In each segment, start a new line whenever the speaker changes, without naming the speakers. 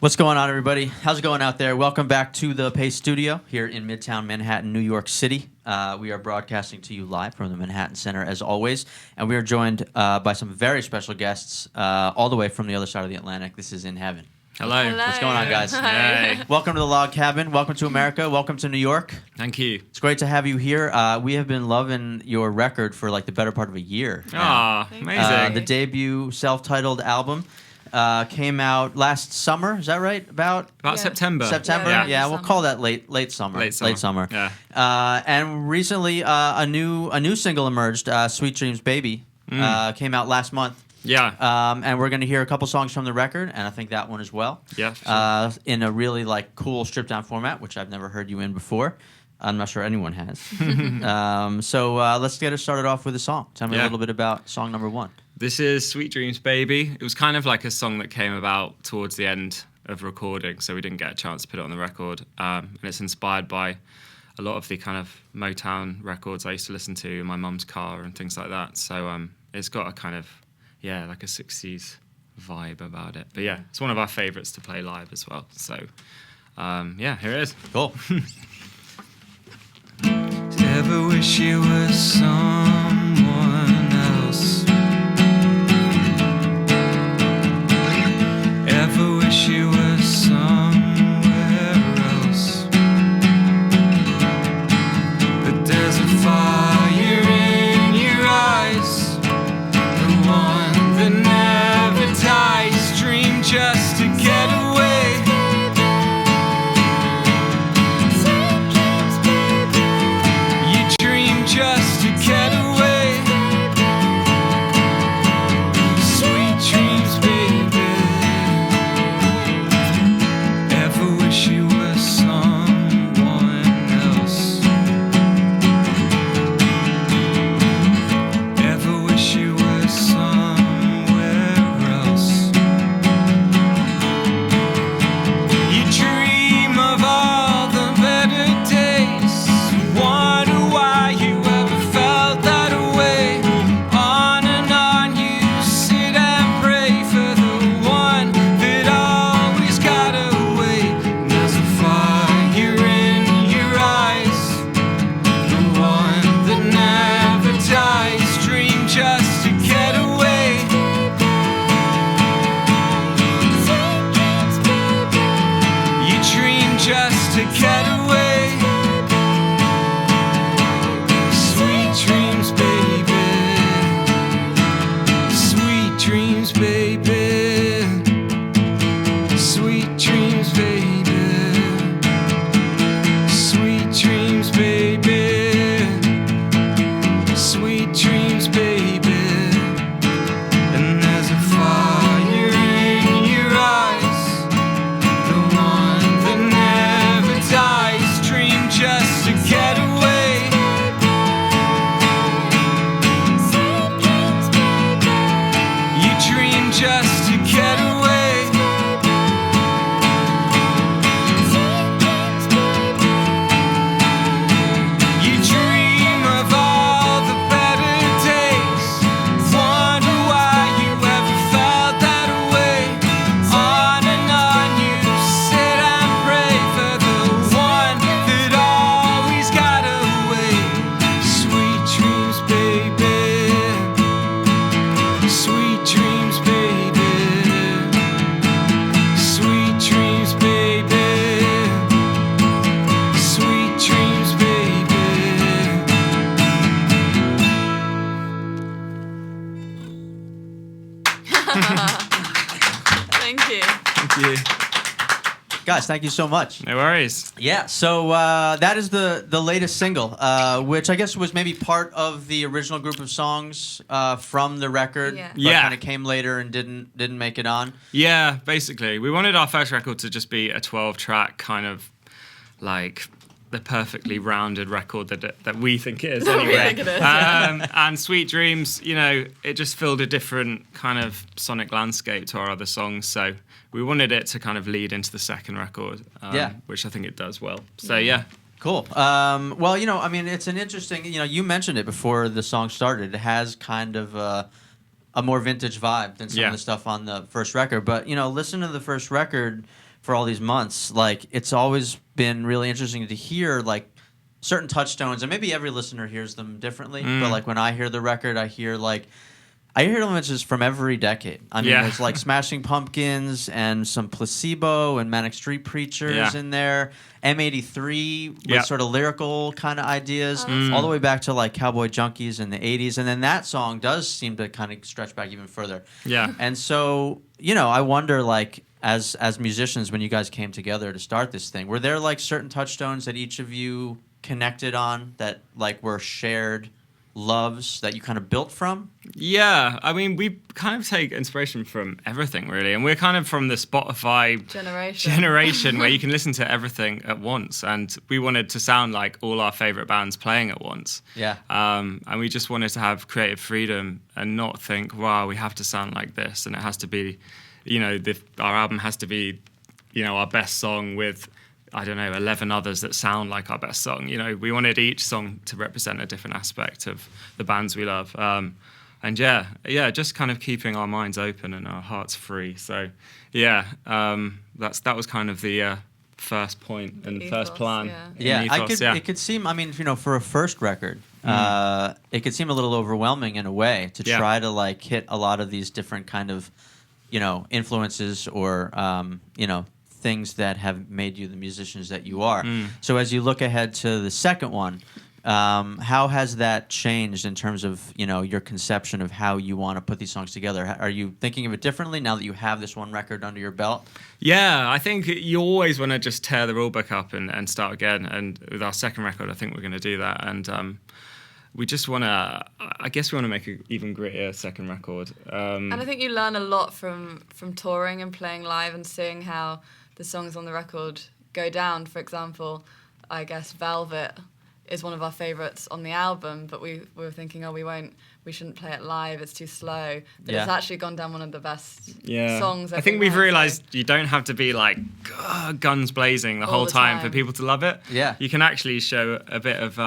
What's going on, everybody? How's it going out there? Welcome back to the Paste Studio here in Midtown Manhattan, New York City. We are broadcasting to you live from the Manhattan Center, as always, and we are joined by some very special guests all the way from the other side of the Atlantic. This is INHEAVEN.
Hello.
What's going on, guys?
Hey.
Welcome to the Log Cabin. Welcome to America. Welcome to New York.
Thank you.
It's great to have you here. We have been loving your record for like the better part of a year.
Ah, amazing.
The debut self-titled album came out last summer. Is that right? About
September.
September. Yeah, we'll call that late summer.
Late summer.
Yeah. And recently, a new single emerged. Sweet Dreams, Baby, came out last month.
Yeah.
And we're going to hear a couple songs from the record, and I think that one as well.
Yeah. Sure.
In a really like cool stripped down format, which I've never heard you in before. I'm not sure anyone has. So let's get it started off with a song. Tell me a little bit about song number one.
This is Sweet Dreams, Baby. It was kind of like a song that came about towards the end of recording, so we didn't get a chance to put it on the record. And it's inspired by a lot of the kind of Motown records I used to listen to in my mum's car and things like that. So it's got a kind of, like a 60s vibe about it. But yeah, it's one of our favorites to play live as well. So here it is.
Cool.
Ever wish you were someone else? Ever wish you were somewhere else? But there's a fire in your eyes, the one that never dies. Dream just to get away. Just to get away. Sweet dreams, baby. Ever wish you were someone else? Ever wish you were somewhere else? You dream of all the better days. Wonder why you just to get away. Sweet dreams, baby. Sweet dreams, baby. Sweet dreams, baby. Sweet dreams, baby. Sweet dreams, baby. And there's a fire in your eyes, the one that never dies. Dream just to get away. You dream just to get away. You dream of all the better days. Wonder why you ever felt that way. On and on you sit and pray for the one that always got away. Sweet dreams, baby. Sweet dreams, baby. Sweet dreams, baby. Sweet dreams, baby.
Thank you.
Thank you.
Guys, thank you so much.
No worries.
Yeah, so that is the latest single, which I guess was maybe part of the original group of songs from the record,
Yeah.
but
Yeah.
kind of came later and didn't make it on.
Yeah, basically. We wanted our first record to just be a 12-track kind of like the perfectly rounded record that we think it is
That we
anyway.
think it is, yeah.
And Sweet Dreams, it just filled a different kind of sonic landscape to our other songs. So we wanted it to kind of lead into the second record, which I think it does well. So yeah.
Cool. Well, I mean, it's an interesting, you mentioned it before the song started. It has kind of a more vintage vibe than some of the stuff on the first record. But, listen to the first record for all these months, like it's always been really interesting to hear like certain touchstones, and maybe every listener hears them differently. But like when I hear the record, I hear elements from every decade. I mean, there's like Smashing Pumpkins and some Placebo and Manic Street Preachers in there. M83 with sort of lyrical kind of ideas, all the way back to like Cowboy Junkies in the 80s. And then that song does seem to kind of stretch back even further.
Yeah.
And so, I wonder, like, as musicians, when you guys came together to start this thing, were there like certain touchstones that each of you connected on that like were shared loves that you kind of built from?
Yeah, I mean, we kind of take inspiration from everything, really. And we're kind of from the Spotify generation where you can listen to everything at once. And we wanted to sound like all our favorite bands playing at once.
Yeah.
And we just wanted to have creative freedom and not think, wow, we have to sound like this. And it has to be, our album has to be, our best song with, 11 others that sound like our best song. We wanted each song to represent a different aspect of the bands we love. And just kind of keeping our minds open and our hearts free. So, that was kind of the first point and first plan.
It could seem, for a first record, it could seem a little overwhelming in a way to try to like hit a lot of these different kind of, influences or, things that have made you the musicians that you are. So as you look ahead to the second one, how has that changed in terms of your conception of how you want to put these songs together? Are you thinking of it differently now that you have this one record under your belt?
Yeah, I think you always want to just tear the rulebook up and start again. And with our second record, I think we're going to do that. And we just want to, make an even grittier second record.
And I think you learn a lot from touring and playing live and seeing how the songs on the record go down. For example, I guess Velvet is one of our favourites on the album, but we were thinking, we shouldn't play it live, it's too slow. But it's actually gone down one of the best songs.
I think we've realised you don't have to be like guns blazing the whole time for people to love it.
Yeah.
You can actually show a bit of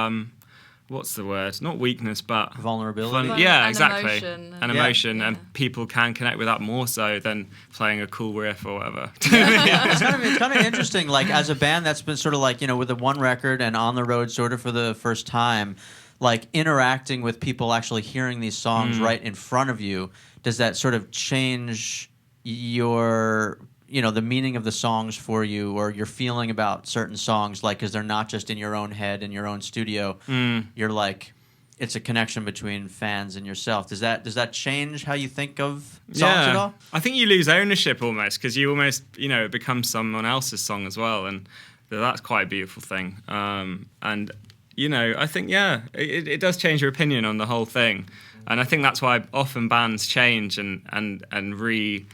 what's the word? Not weakness, but
vulnerability.
Exactly.
Emotion,
and people can connect with that more so than playing a cool riff or whatever.
It's kind of interesting. Like as a band that's been sort of like with the one record and on the road sort of for the first time, like interacting with people actually hearing these songs right in front of you. Does that sort of change your the meaning of the songs for you, or your feeling about certain songs, like because they're not just in your own head in your own studio? You're like, it's a connection between fans and yourself. Does that change how you think of songs at all?
I think you lose ownership almost, because you almost it becomes someone else's song as well, and that's quite a beautiful thing. And I think it does change your opinion on the whole thing, and I think that's why often bands change and redo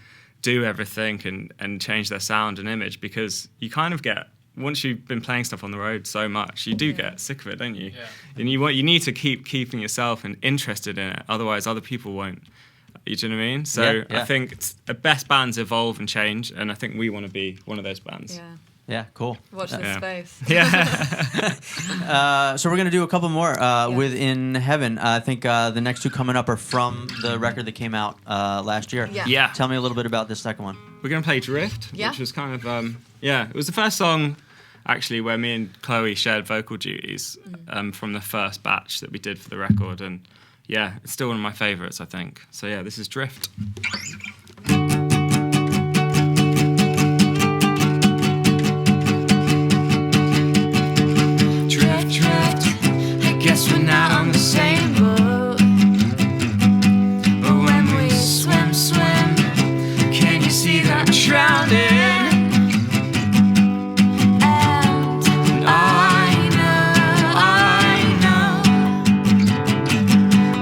everything and change their sound and image, because you kind of get, once you've been playing stuff on the road so much, you do get sick of it, don't you? And you need to keep keeping yourself and interested in it, otherwise other people won't. You know what I mean? So I think the best bands evolve and change, and I think we want to be one of those bands.
Yeah, cool.
Watch this space.
So we're going to do a couple more with INHEAVEN. I think the next two coming up are from the record that came out last year.
Yeah.
Tell me a little bit about this second one.
We're going to play Drift, which was kind of, it was the first song, actually, where me and Chloe shared vocal duties from the first batch that we did for the record. And, it's still one of my favourites, I think. So, this is Drift.
Guess we're not on the same boat, but when we swim, can you see that I'm drowning? And I know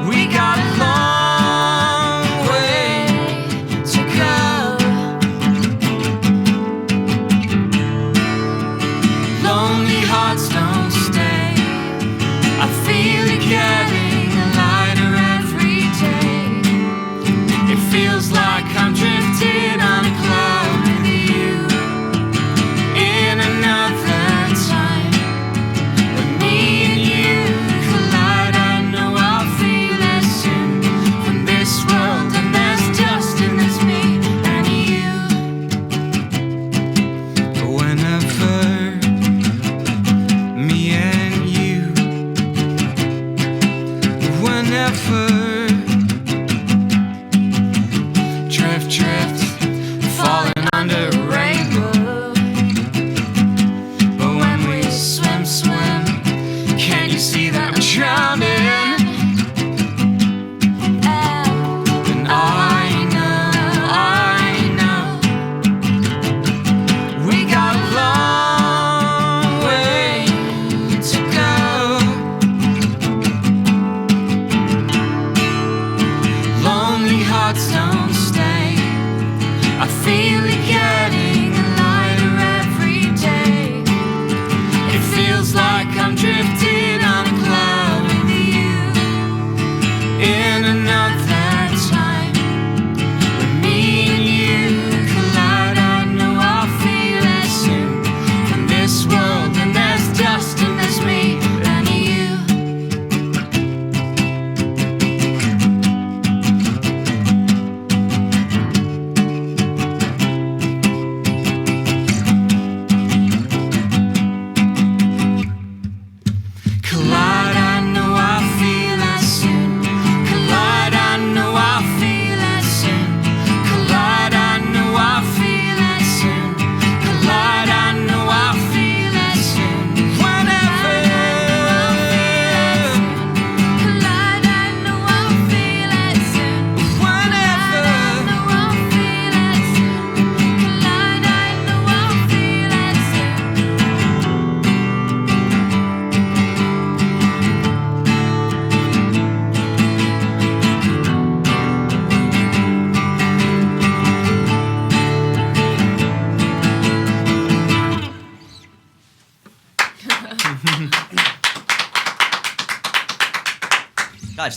we got a long way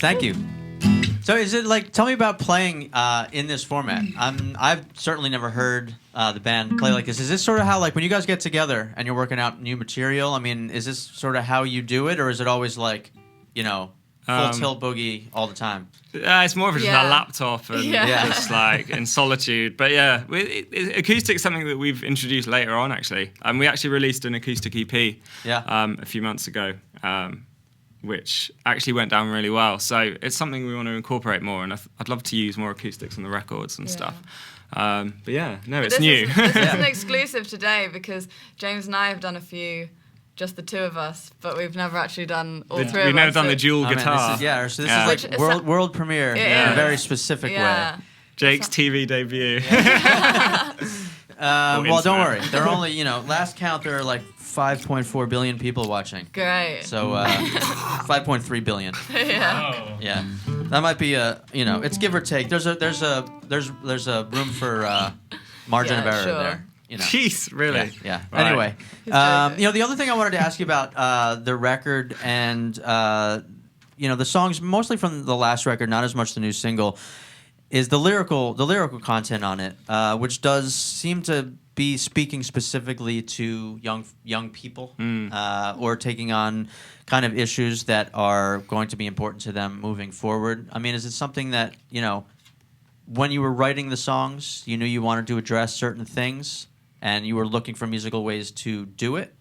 obliged. Thank you. So is it like, tell me about playing in this format. I've certainly never heard the band play like this. Is this sort of how, like, when you guys get together and you're working out new material, I mean, is this sort of how you do it, or is it always like, you know, full tilt boogie all the time?
It's more of just a laptop and
Yeah.
just like in solitude. But yeah, acoustic's something that we've introduced later on, actually. We actually released an acoustic EP a few months ago, which actually went down really well. So it's something we want to incorporate more, and I'd love to use more acoustics on the records and stuff. But yeah, no, it's new.
This is an exclusive today because James and I have done a few, just the two of us, but we've never actually done all three of us.
We've never done the dual
I mean,
guitar.
this is like world premiere in a very specific way.
Jake's TV debut.
Well, don't worry. There are only, you know, last count, there are like 5.4 billion people watching.
Great.
So 5.3 billion.
Yeah.
Yeah, that might be you know, it's give or take. There's a room for margin of error there. You know.
Jeez, really?
Yeah.
Right.
Anyway, you know, the other thing I wanted to ask you about the record and you know, the songs mostly from the last record, not as much the new single, is the lyrical content on it, which does seem to be speaking specifically to young people or taking on kind of issues that are going to be important to them moving forward. I mean, is it something that, you know, when you were writing the songs, you knew you wanted to address certain things and you were looking for musical ways to do it?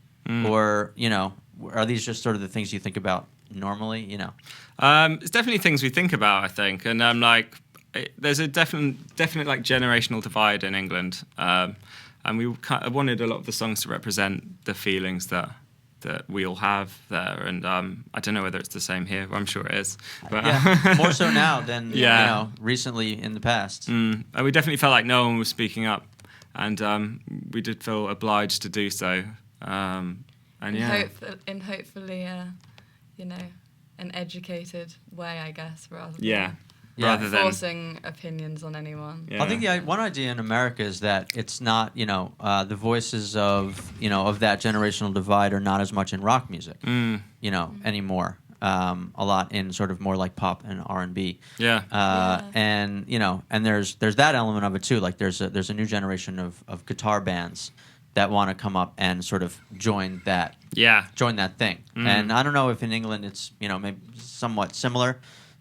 Or, you know, are these just sort of the things you think about normally, you know?
It's definitely things we think about, I think. And like, there's a definite like generational divide in England. And we kind of wanted a lot of the songs to represent the feelings that we all have there. And I don't know whether it's the same here. I'm sure it is. But,
yeah, more so now than you know, recently in the past.
And we definitely felt like no one was speaking up. And we did feel obliged to do so. And yeah.
Hopefully, you know, an educated way, I guess, rather than...
Yeah.
Rather than
forcing opinions on anyone.
I think one idea in America is that it's not, you know, the voices of, you know, of that generational divide are not as much in rock music, you know, anymore. A lot in sort of more like pop and R&B. And you know, and there's that element of it too. Like there's a new generation of guitar bands that want to come up and sort of join that thing. And I don't know if in England it's, you know, maybe somewhat similar.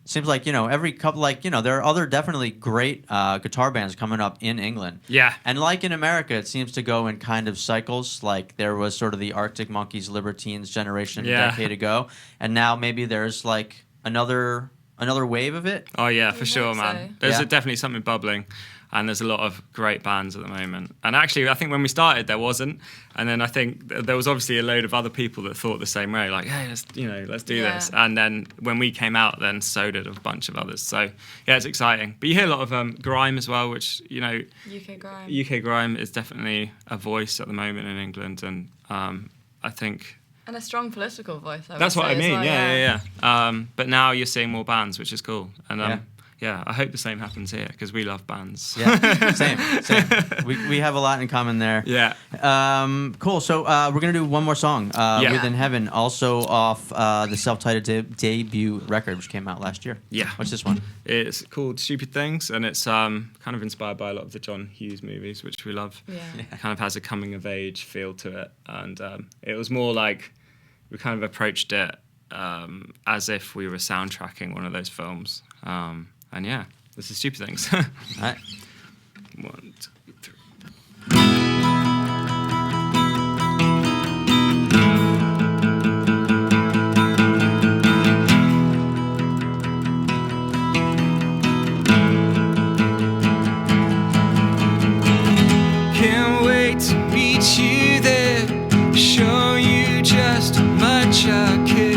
Seems like, you know, every couple, like, you know, there are other definitely great guitar bands coming up in England.
Yeah.
And like in America, it seems to go in kind of cycles. Like there was sort of the Arctic Monkeys, Libertines generation a decade ago. And now maybe there's like another wave of it.
Oh, yeah, for sure, man. There's definitely something bubbling. And there's a lot of great bands at the moment. And actually, I think when we started, there wasn't. And then I think there was obviously a load of other people that thought the same way, like, hey, let's do this. And then when we came out, then so did a bunch of others. So, yeah, it's exciting. But you hear a lot of grime as well, which, you know... UK grime is definitely a voice at the moment in England. And I think...
And a strong political voice,
That's what I mean,
well,
yeah. But now you're seeing more bands, which is cool. And yeah, I hope the same happens here because we love bands.
Yeah, same. We have a lot in common there.
Yeah.
Cool. So we're gonna do one more song with INHEAVEN, also off the self-titled debut record, which came out last year.
Yeah.
What's this one?
It's called Stupid Things, and it's kind of inspired by a lot of the John Hughes movies, which we love.
Yeah.
It kind of has a coming-of-age feel to it, and it was more like we kind of approached it as if we were soundtracking one of those films. And yeah, this is Stupid Things.
All right.
1, 2, 3.
Can't wait to meet you there, show you just how much I care.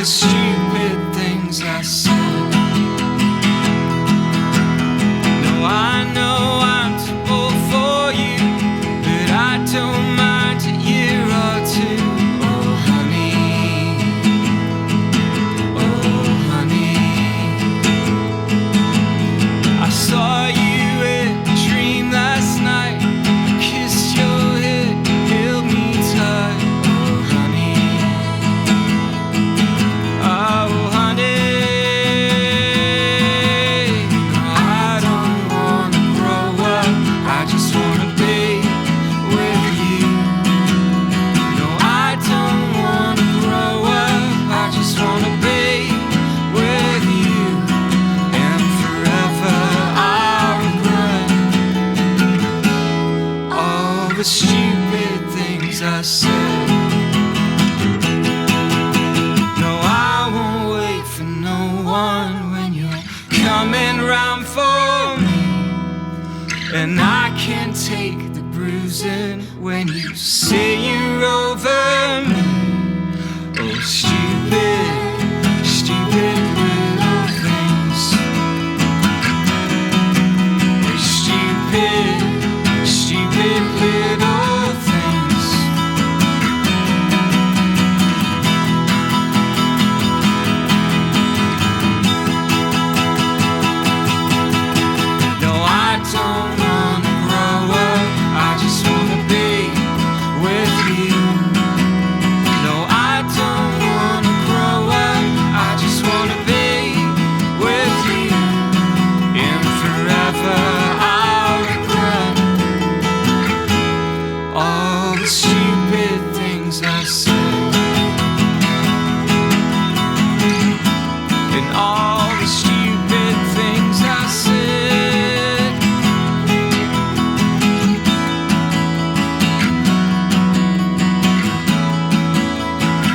the stupid things I said. No, I know I'm too old for you, but I don't mind a year or two. Oh, honey. Oh, honey. I saw you in a dream last night. Kissed your head, held me tight. Oh, honey. Oh, honey. I don't wanna grow up. I just wanna be with you. No, I don't wanna grow up. I just wanna be with you. And forever I'll regret all the stupid things I said. No, I won't wait for no one when you're coming round for me. And I can't take the bruising when you say you're over me. Oh, stupid, stupid little things. Oh, stupid, stupid little things. No, I don't wanna grow up. I just wanna be with you. No, I don't wanna grow up. I just wanna be with you. And forever I'll regret all the stupid things I said. And all the stupid things I said.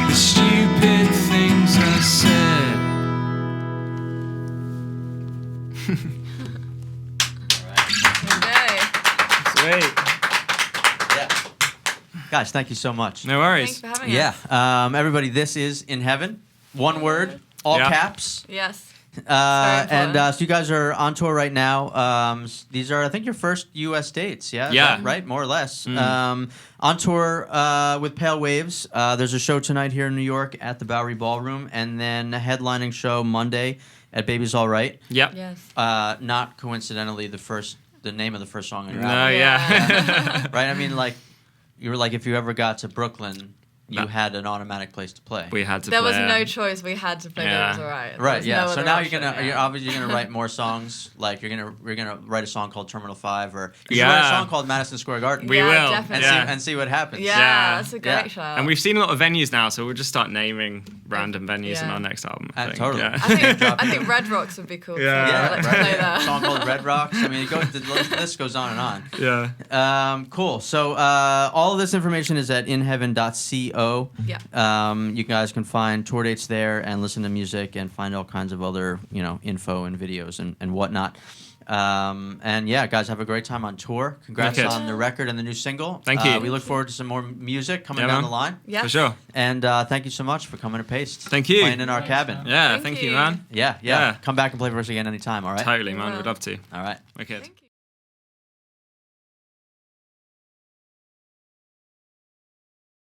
The stupid things I said.
Okay.
Sweet.
Yeah. Guys, thank you so much.
No
Thanks
worries.
for having
Yeah.
us.
Everybody, this is In Heaven. One word, all
Yeah.
caps.
Yes.
And
important.
so you guys are on tour right now. These are, I think, your first U.S. dates. Yeah. Is
Yeah.
that right? More or less. On tour with Pale Waves. There's a show tonight here in New York at the Bowery Ballroom, and then a headlining show Monday at Baby's All Right.
Yep.
Yes.
Not coincidentally, the name of the first song on your
No,
album.
yeah.
Right? I mean, like, you were like, if you ever got to Brooklyn, you
No.
had an automatic place to play.
We had to
There
play.
was no choice. We had to play
Yeah.
Baby's All Right. There
Right,
was
yeah.
no
So
other
now
option, yeah.
you're obviously gonna write more songs. Like you're gonna write a song called Terminal 5, or you should
Yeah.
write a song called Madison Square Garden.
We
Yeah,
will.
definitely.
and see what happens.
Yeah,
Yeah.
that's a
Yeah.
great show.
And we've seen a lot of venues now, so we'll just start naming random venues in
Yeah.
our next album. I think.
Totally.
Yeah.
I think Red Rocks would be cool.
Yeah.
So
Yeah,
I'd like to
right.
play that.
A song called Red Rocks. I mean, it goes, the list goes on and on.
Yeah.
Cool. So all of this information is at inheaven.co.
Yeah.
You guys can find tour dates there and listen to music and find all kinds of other, info and videos and whatnot. And yeah, guys, have a great time on tour. Congrats
Okay.
on the record and the new single.
Thank you.
We look forward to some more music coming
Yeah,
down
man.
the line.
Yeah.
For sure.
And thank you so much for coming to Paste.
Thank you.
Playing in our cabin.
Yeah.
Thank
Thank you,
you.
man.
Yeah.
Yeah.
Come back and play for us again anytime, all right?
Totally, man.
Yeah.
We'd love to.
All right.
Okay.
Thank you.